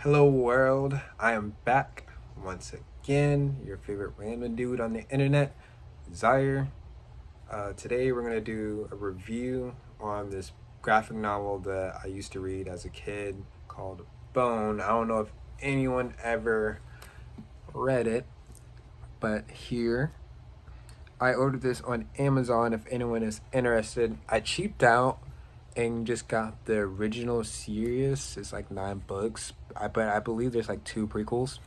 Hello world, I am back once again, your favorite random dude on the internet, Zaire. Today we're going to do a review on this graphic novel that I used to read as a kid called Bone. I don't know if anyone ever read it, but here, I ordered this on Amazon if anyone is interested. I cheaped out and just got the original series. It's like 9 books, but I believe there's like 2 prequels.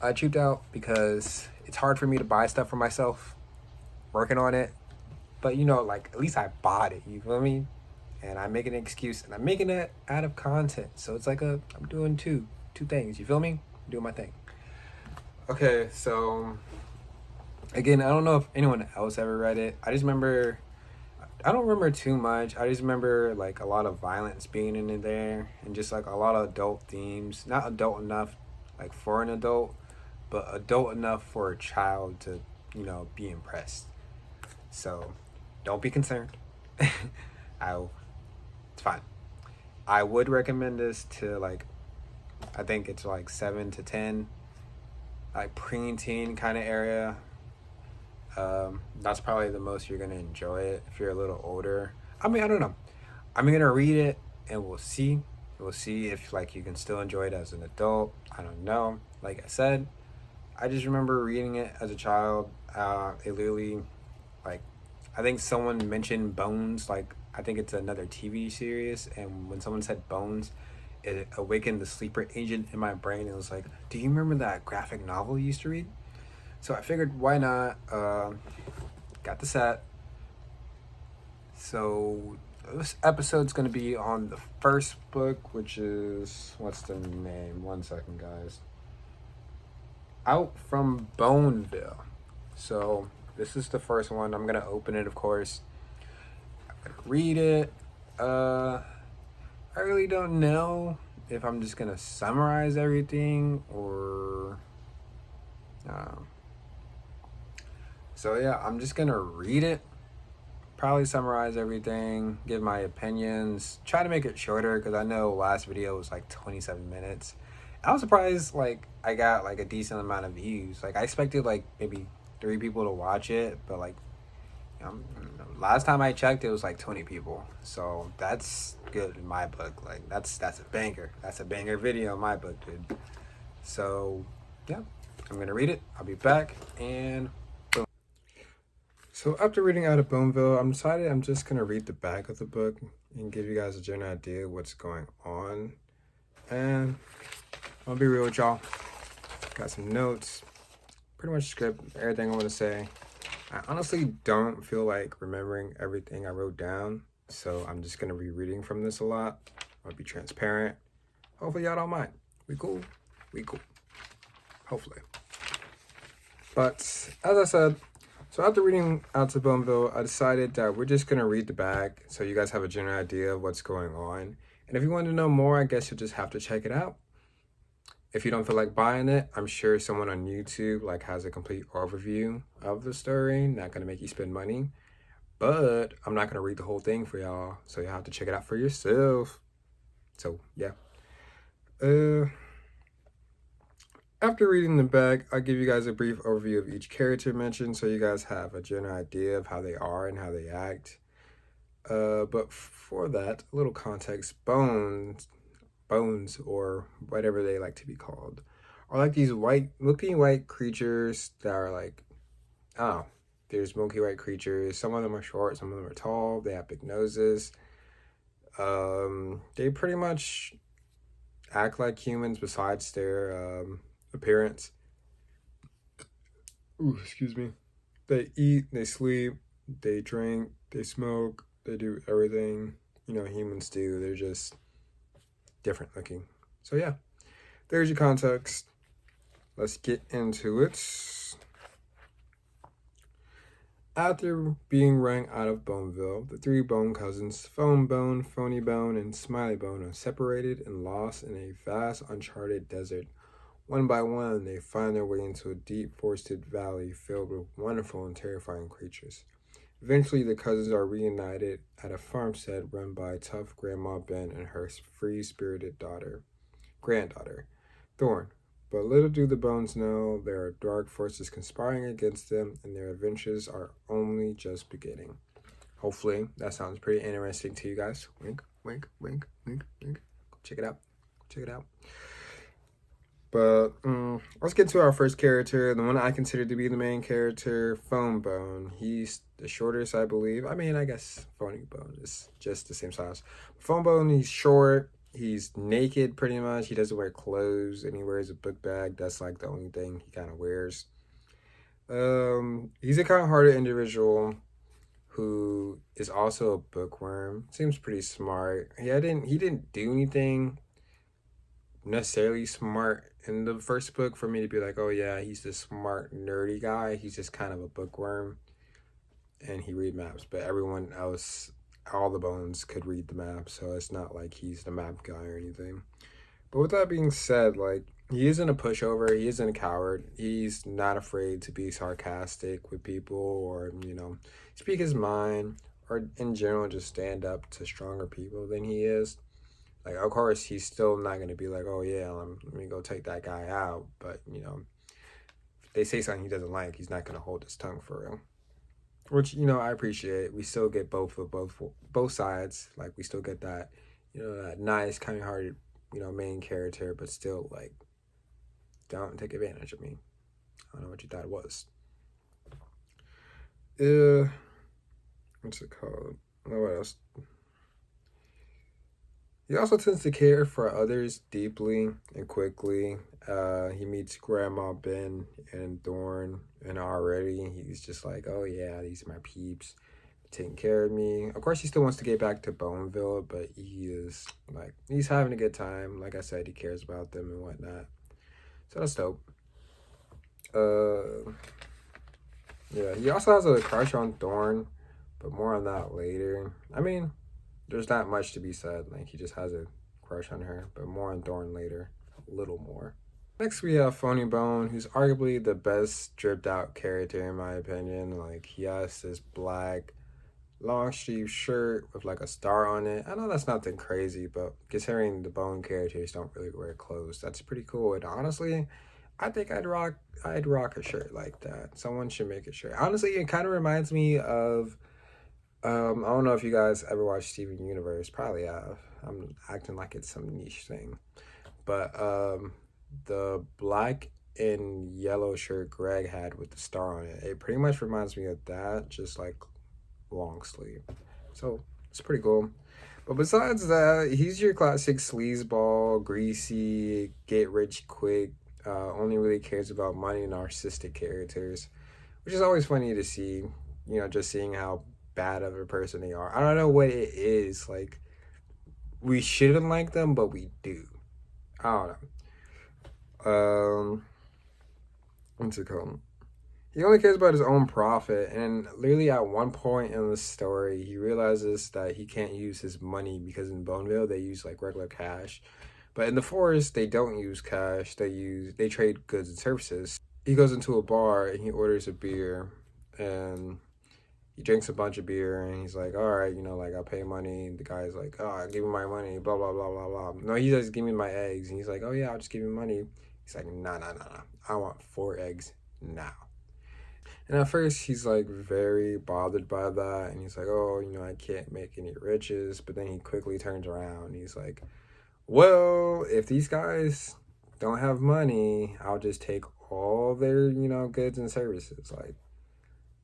I cheaped out because it's hard for me to buy stuff for myself, working on it. But like at least I bought it, you feel me? And I'm making an excuse and I'm making it out of content. So it's like I'm doing two things, you feel me? I'm doing my thing. Okay, so again, I don't know if anyone else ever read it. I don't remember too much. I just remember like a lot of violence being in there and just like a lot of adult themes. Not adult enough like for an adult, but adult enough for a child to, be impressed. So don't be concerned. I it's fine. I would recommend this to like I think it's like 7 to 10, like preteen kind of area. That's probably the most you're gonna enjoy it if you're a little older. I mean, I don't know. I'm gonna read it and we'll see. We'll see if like you can still enjoy it as an adult. I don't know. Like I said, I just remember reading it as a child. It literally, like, I think someone mentioned Bones. Like, I think it's another TV series, and when someone said Bones, it awakened the sleeper agent in my brain. It was like, do you remember that graphic novel you used to read? So I figured, why not? Got the set. So this episode's gonna be on the first book, which is what's the name? 1 second, guys. Out from Boneville. So this is the first one. I'm gonna open it, of course. I'm gonna read it. I really don't know if I'm just gonna summarize everything or. Uh, so yeah, I'm just gonna read it. Probably summarize everything, give my opinions, try to make it shorter because I know last video was like 27 minutes. I was surprised like I got like a decent amount of views. Like I expected like maybe 3 people to watch it, but like um, last time I checked it was like 20 people. So that's good in my book. Like that's a banger. That's a banger video in my book, dude. So yeah, I'm gonna read it. I'll be back and so after reading out of Boneville, I'm just gonna read the back of the book and give you guys a general idea of what's going on. And I'll be real with y'all. Got some notes, pretty much script, everything I want to say. I honestly don't feel like remembering everything I wrote down, so I'm just gonna be reading from this a lot. I'll be transparent. Hopefully y'all don't mind. We cool? We cool. Hopefully. But as I said, so after reading out to Boneville, I decided that we're just gonna read the back so you guys have a general idea of what's going on. And if you want to know more, I guess you'll just have to check it out. If you don't feel like buying it, I'm sure someone on YouTube like has a complete overview of the story. Not gonna make you spend money, but I'm not gonna read the whole thing for y'all, so you have to check it out for yourself. So yeah. After reading the back, I'll give you guys a brief overview of each character mentioned so you guys have a general idea of how they are and how they act. But for that, a little context, bones, or whatever they like to be called, are like these milky white creatures that are like, oh, there's milky white creatures. Some of them are short, some of them are tall. They have big noses. They pretty much act like humans besides their appearance. Ooh, excuse me. They eat, they sleep, they drink, they smoke, they do everything humans do. They're just different looking. So yeah, there's your context. Let's get into it. After being rang out of Boneville, the 3 Bone cousins, Foam Bone, Phony Bone, and Smiley Bone, are separated and lost in a vast, uncharted desert. One by one, they find their way into a deep, forested valley filled with wonderful and terrifying creatures. Eventually, the cousins are reunited at a farmstead run by tough Grandma Ben and her free-spirited daughter. granddaughter, Thorn. But little do the bones know there are dark forces conspiring against them, and their adventures are only just beginning. Hopefully, that sounds pretty interesting to you guys. Wink, wink, wink, wink, wink. Check it out. Check it out. But let's get to our first character, the one I consider to be the main character, Phone Bone. He's the shortest, I believe. I mean, I guess Phony Bone is just the same size. Phone Bone, he's short. He's naked pretty much. He doesn't wear clothes, and he wears a book bag. That's like the only thing he kind of wears. He's a kind-hearted individual who is also a bookworm. Seems pretty smart. He didn't do anything necessarily smart in the first book for me to be like, oh yeah, he's this smart nerdy guy. He's just kind of a bookworm and he read maps, but everyone else, all the bones could read the map, so it's not like he's the map guy or anything. But with that being said, like, he isn't a pushover, he isn't a coward, he's not afraid to be sarcastic with people or, speak his mind, or in general just stand up to stronger people than he is. Like, of course, he's still not going to be like, oh, yeah, let me go take that guy out. But, if they say something he doesn't like, he's not going to hold his tongue for real. Which, I appreciate. We still get both sides. Like, we still get that, that nice, kind-hearted, main character, but still, like, don't take advantage of me. I don't know what you thought it was. What's it called? What else? He also tends to care for others deeply and quickly. He meets Grandma Ben and Thorn, and already he's just like, oh yeah, these are my peeps, taking care of me. Of course, he still wants to get back to Boneville, but he's having a good time. Like I said, he cares about them and whatnot. So that's dope. Yeah, he also has a crush on Thorn, but more on that later. I mean, there's not much to be said. Like, he just has a crush on her, but more on Thorn later. A little more. Next, we have Phony Bone, who's arguably the best stripped out character in my opinion. Like, he has this black long sleeve shirt with like a star on it. I know that's nothing crazy, but considering the Bone characters don't really wear clothes, that's pretty cool. And honestly, I think I'd rock a shirt like that. Someone should make a shirt. Honestly, it kind of reminds me of I don't know if you guys ever watched Steven Universe. Probably have. I'm acting like it's some niche thing. But the black and yellow shirt Greg had with the star on it, it pretty much reminds me of that, just like long sleeve. So it's pretty cool. But besides that, he's your classic sleazeball, greasy, get rich quick, only really cares about money and narcissistic characters, which is always funny to see, just seeing how bad of a person they are. I don't know what it is. Like, we shouldn't like them, but we do. I don't know. What's it called? He only cares about his own profit, and literally at one point in the story, he realizes that he can't use his money because in Boneville they use like regular cash, but in the forest they don't use cash. They trade goods and services. He goes into a bar and he orders a beer, and he drinks a bunch of beer, and he's like, all right, like, I'll pay money. And the guy's like, oh, give me my money, blah, blah, blah, blah, blah. No, he says, give me my eggs. And he's like, oh, yeah, I'll just give you money. He's like, no. I want 4 eggs now. And at first, he's, like, very bothered by that. And he's like, oh, I can't make any riches. But then he quickly turns around. And he's like, well, if these guys don't have money, I'll just take all their, goods and services. Like,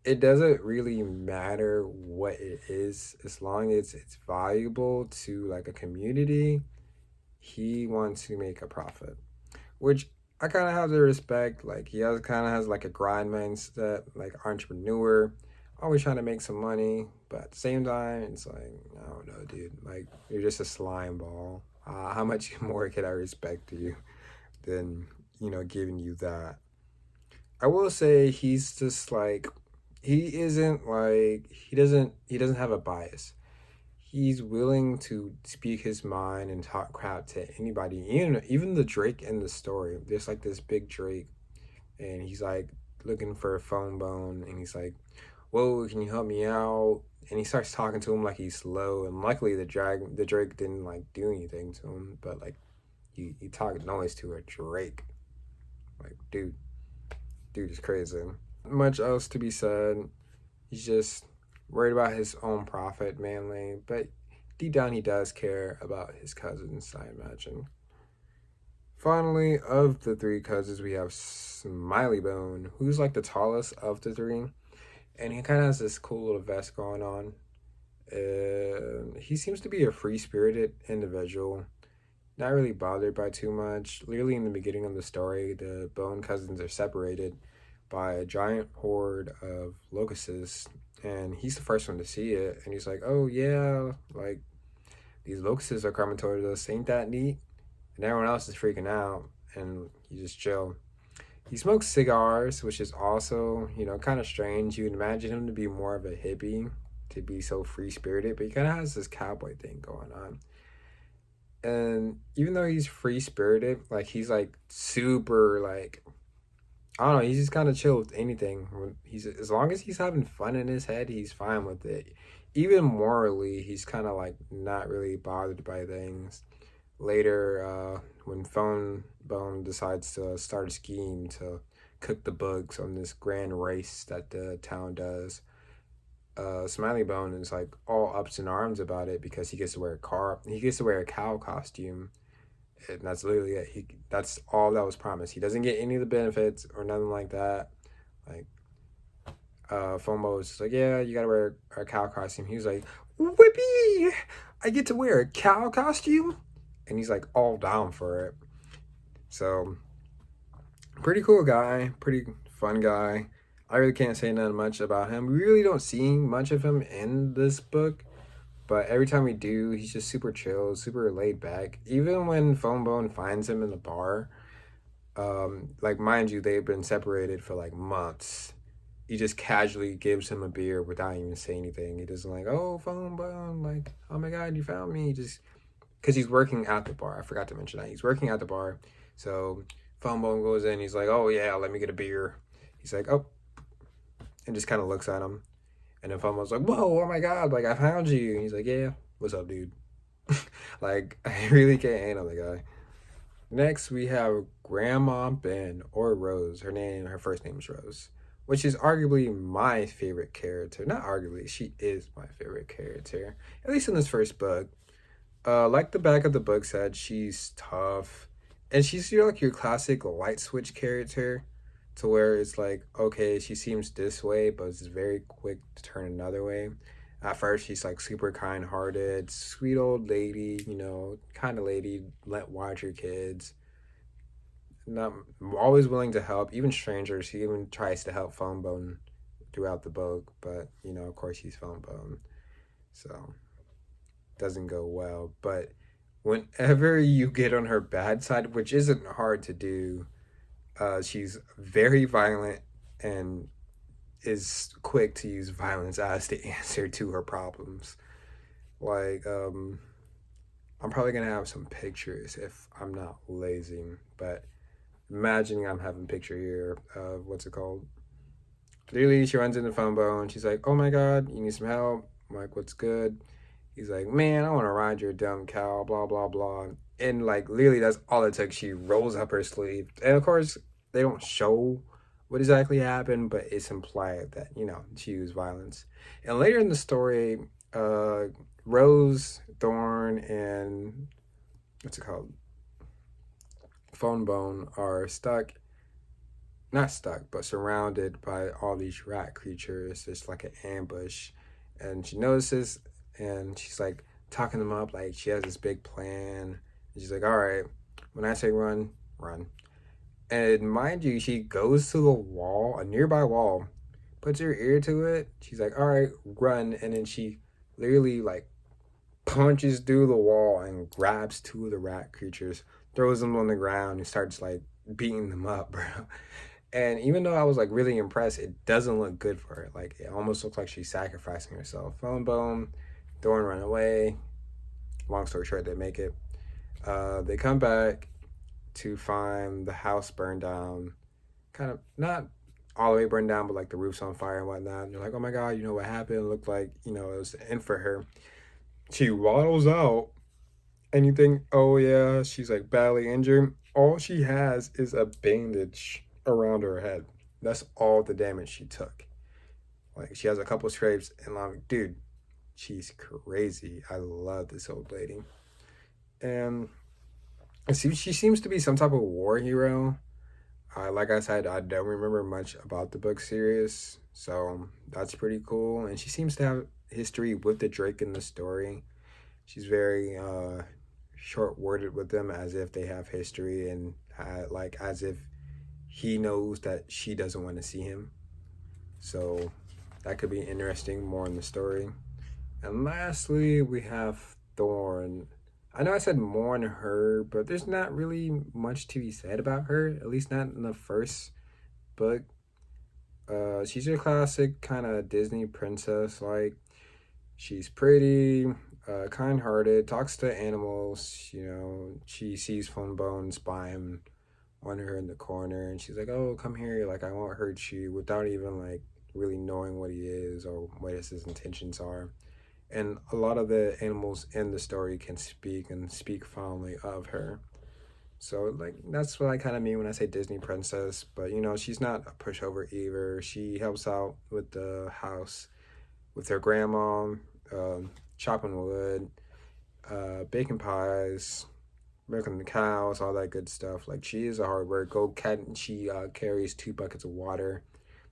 it doesn't really matter what it is as long as it's valuable to like a community. He wants to make a profit, which I kind of have to respect. Like, he kind of has like a grind mindset, like entrepreneur, always trying to make some money, but at the same time it's like, I don't know, dude, like, you're just a slime ball. How much more can I respect you than giving you that? I will say he's just like, he doesn't have a bias. He's willing to speak his mind and talk crap to anybody, even the Drake in the story. There's like this big Drake, and he's like looking for a Phone Bone, and he's like, whoa, can you help me out? And he starts talking to him like he's slow, and luckily the Drake didn't like do anything to him, but like, you talk noise to a Drake. Like, dude is crazy. Much else to be said. He's just worried about his own profit mainly, but deep down he does care about his cousins, I imagine. Finally, of the three cousins, we have Smiley Bone, who's like the tallest of the three, and he kind of has this cool little vest going on. He seems to be a free spirited individual, not really bothered by too much. Literally, in the beginning of the story, the Bone cousins are separated by a giant horde of locusts, and he's the first one to see it. And he's like, "Oh yeah, like these locusts are coming towards us. Ain't that neat?" And everyone else is freaking out, and you just chill. He smokes cigars, which is also, kind of strange. You'd imagine him to be more of a hippie, to be so free spirited, but he kind of has this cowboy thing going on. And even though he's free spirited, like he's like super like I don't know, he's just kind of chill with anything. He's as long as he's having fun in his head, he's fine with it. Even morally, he's kind of like not really bothered by things. Later, when Phone Bone decides to start a scheme to cook the bugs on this grand race that the town does, Smiley Bone is like all ups in arms about it because he gets to wear a cow costume, and that's literally it. That's all that was promised. He doesn't get any of the benefits or nothing like that. Like, FOMO was just like, yeah, you gotta wear a cow costume. He was like, whippy, I get to wear a cow costume, and he's like all down for it. So, pretty cool guy, pretty fun guy. I really can't say nothing much about him. We really don't see much of him in this book, but every time we do, he's just super chill, super laid back. Even when Phone Bone finds him in the bar, like mind you, they've been separated for like months. He just casually gives him a beer without even saying anything. He doesn't like, oh, Phone Bone, like, oh my God, you found me. He just, because he's working at the bar. I forgot to mention that. He's working at the bar. So Phone Bone goes in. He's like, oh yeah, let me get a beer. He's like, oh, and just kind of looks at him. And then Phone Bone's like, whoa, oh my God, like I found you. And he's like, yeah, what's up, dude? Like, I really can't handle the guy. Next, we have Grandma Ben, or Rose. Her first name is Rose, which is arguably my favorite character. Not arguably, she is my favorite character, at least in this first book. Like the back of the book said, she's tough, and she's like your classic light switch character, to where it's like, okay, she seems this way, but it's very quick to turn another way. At first, she's like super kind-hearted, sweet old lady, kind of lady, let watch her kids. Not always willing to help, even strangers. She even tries to help Phone Bone throughout the book, but of course, she's Phone Bone, so doesn't go well. But whenever you get on her bad side, which isn't hard to do, she's very violent and is quick to use violence as the answer to her problems. Like, I'm probably gonna have some pictures if I'm not lazy, but imagining I'm having a picture here of what's it called? Literally, she runs into Phone Bone. She's like, oh my God, you need some help? I'm like, what's good? He's like, man, I want to ride your dumb cow, blah, blah, blah. And like, literally, that's all it took. She rolls up her sleeve. And of course, they don't show what exactly happened, but it's implied that, she used violence. And later in the story, Rose, Thorn, and what's it called? Phone Bone are not stuck, but surrounded by all these rat creatures. It's like an ambush. And she notices, and she's like talking them up, like she has this big plan. And she's like, all right, when I say run, run. And mind you, she goes to the wall, a nearby wall, puts her ear to it. She's like, all right, run. And then she literally like punches through the wall and grabs two of the rat creatures, throws them on the ground, and starts like beating them up, bro. And even though I was like really impressed, it doesn't look good for her. Like, it almost looks like she's sacrificing herself. Phone Bone, Thorn run away. Long story short, they make it. They come back to find the house burned down. Kind of not all the way burned down, but like the roof's on fire and whatnot. And they're like, oh my God, what happened? It looked like, it was the end for her. She waddles out anything. Oh yeah, she's like badly injured. All she has is a bandage around her head. That's all the damage she took. Like she has a couple scrapes, and I'm like, dude, she's crazy. I love this old lady, and she seems to be some type of war hero. Like I said, I don't remember much about the book series, so that's pretty cool. And she seems to have history with the Drake in the story. She's very short worded with them, as if they have history, and like as if he knows that she doesn't want to see him. So that could be interesting more in the story. And lastly, we have Thorn. I know I said more on her, but there's not really much to be said about her, at least not in the first book. She's your classic kind of Disney princess. Like, she's pretty, kind hearted, talks to animals. You know, she sees Fun Bone spying on her in the corner, and she's like, "Oh, come here! Like, I won't hurt you," without even like really knowing what he is or what his intentions are. And a lot of the animals in the story can speak and speak fondly of her. So like that's what I kind of mean when I say Disney princess. But you know, she's not a pushover either. She helps out with the house with her grandma, chopping wood, baking pies, milking the cows, all that good stuff. Like she is a hard work. Go cat. She carries 2 buckets of water,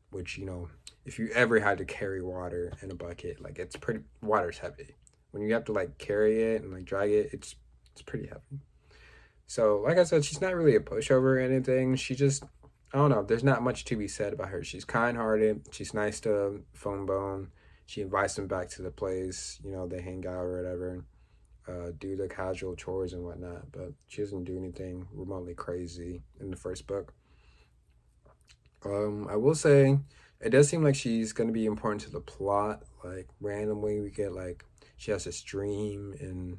which you know, if you ever had to carry water in a bucket, like it's pretty water's heavy. When you have to like carry it and like drag it, it's pretty heavy. So like I said, she's not really a pushover or anything. She just I don't know. There's not much to be said about her. She's kind hearted. She's nice to Phone Bone. She invites him back to the place. You know, they hang out or whatever. Do the casual chores and whatnot, but she doesn't do anything remotely crazy in the first book. I will say it does seem like she's gonna be important to the plot. Like randomly, we get like she has this dream, and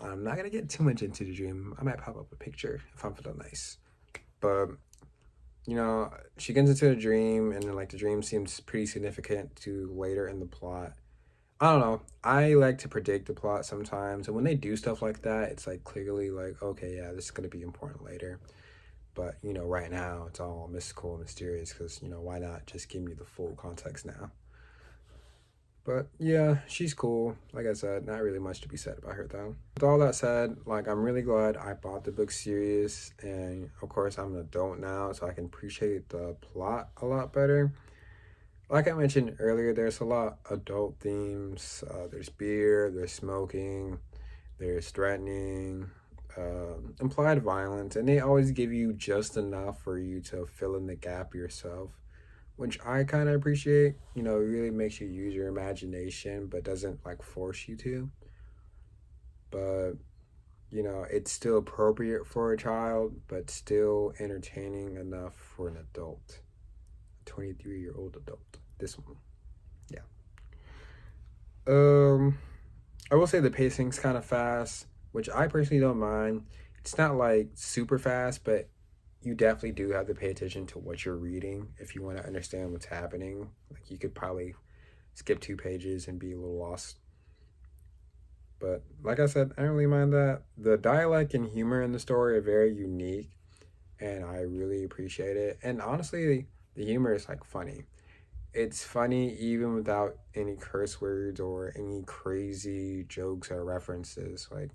I'm not gonna get too much into the dream. I might pop up a picture if I'm feeling nice. But you know, she gets into a dream, and then like the dream seems pretty significant to later in the plot. I don't know. I like to predict the plot sometimes, and when they do stuff like that, it's like clearly like, okay, yeah, this is gonna be important later. But you know, right now it's all mystical and mysterious because you know why not just give me the full context now? But yeah, she's cool. Like I said, not really much to be said about her though. With all that said, like I'm really glad I bought the book series, and of course I'm an adult now, so I can appreciate the plot a lot better. Like I mentioned earlier, there's a lot adult themes. There's beer, there's smoking, there's threatening, implied violence, and they always give you just enough for you to fill in the gap yourself, which I kind of appreciate. You know, it really makes you use your imagination, but doesn't like force you to. But you know, it's still appropriate for a child, but still entertaining enough for an adult, a 23-year-old adult. This one, yeah. Um, I will say the pacing's kind of fast, which I personally don't mind. It's not like super fast, but you definitely do have to pay attention to what you're reading if you want to understand what's happening. Like you could probably skip 2 pages and be a little lost. But like I said, I don't really mind that. The dialect and humor in the story are very unique, and I really appreciate it. And honestly, the humor is like funny. It's funny even without any curse words or any crazy jokes or references. Like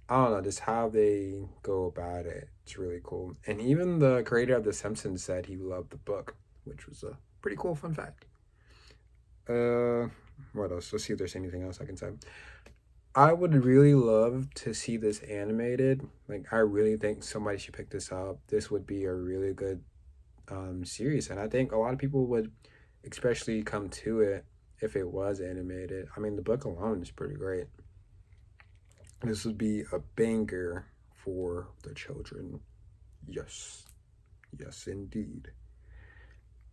I don't know, just how they go about it. It's really cool. And even the creator of The Simpsons said he loved the book, which was a pretty cool fun fact. Uh, what else? Let's see if there's anything else I can say. I would really love to see this animated. Like, I really think somebody should pick this up. This would be a really good series, and I think a lot of people would especially come to it if it was animated. I mean, the book alone is pretty great. This would be a banger for the children. Yes. Yes, indeed.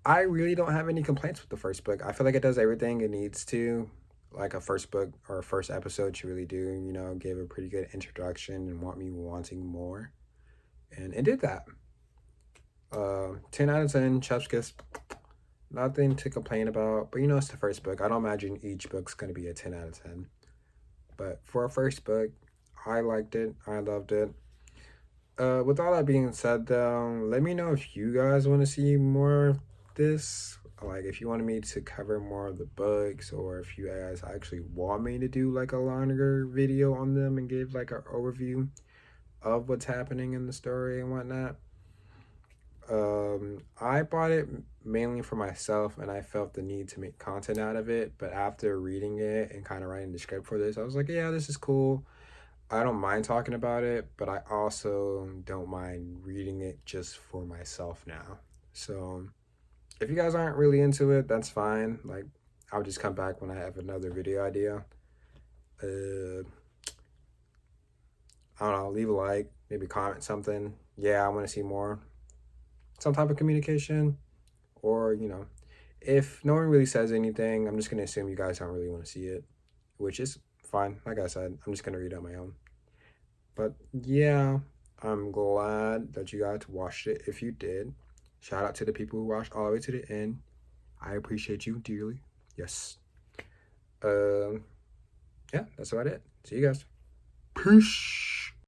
I really don't have any complaints with the first book. I feel like it does everything it needs to. Like a first book or a first episode should really do, you know, give a pretty good introduction and want me wanting more. And it did that. 10 out of 10, Chef's Kiss. Nothing to complain about. But you know, it's the first book. I don't imagine each book's going to be a 10 out of 10. But for a first book, I liked it. I loved it. With all that being said, though, let me know if you guys want to see more of this. Like, if you wanted me to cover more of the books, or if you guys actually want me to do like a longer video on them and give like an overview of what's happening in the story and whatnot. I bought it mainly for myself, and I felt the need to make content out of it. But after reading it and kind of writing the script for this, I was like, yeah, this is cool. I don't mind talking about it, but I also don't mind reading it just for myself now. So if you guys aren't really into it, that's fine. Like, I'll just come back when I have another video idea. I don't know, leave a like, maybe comment something. Yeah, I want to see more. Some type of communication. Or, if no one really says anything, I'm just going to assume you guys don't really want to see it, which is fine. Like I said, I'm just going to read it on my own. But yeah, I'm glad that you guys watched it. If you did, shout out to the people who watched all the way to the end. I appreciate you dearly. Yes. Yeah, that's about it. See you guys. Peace.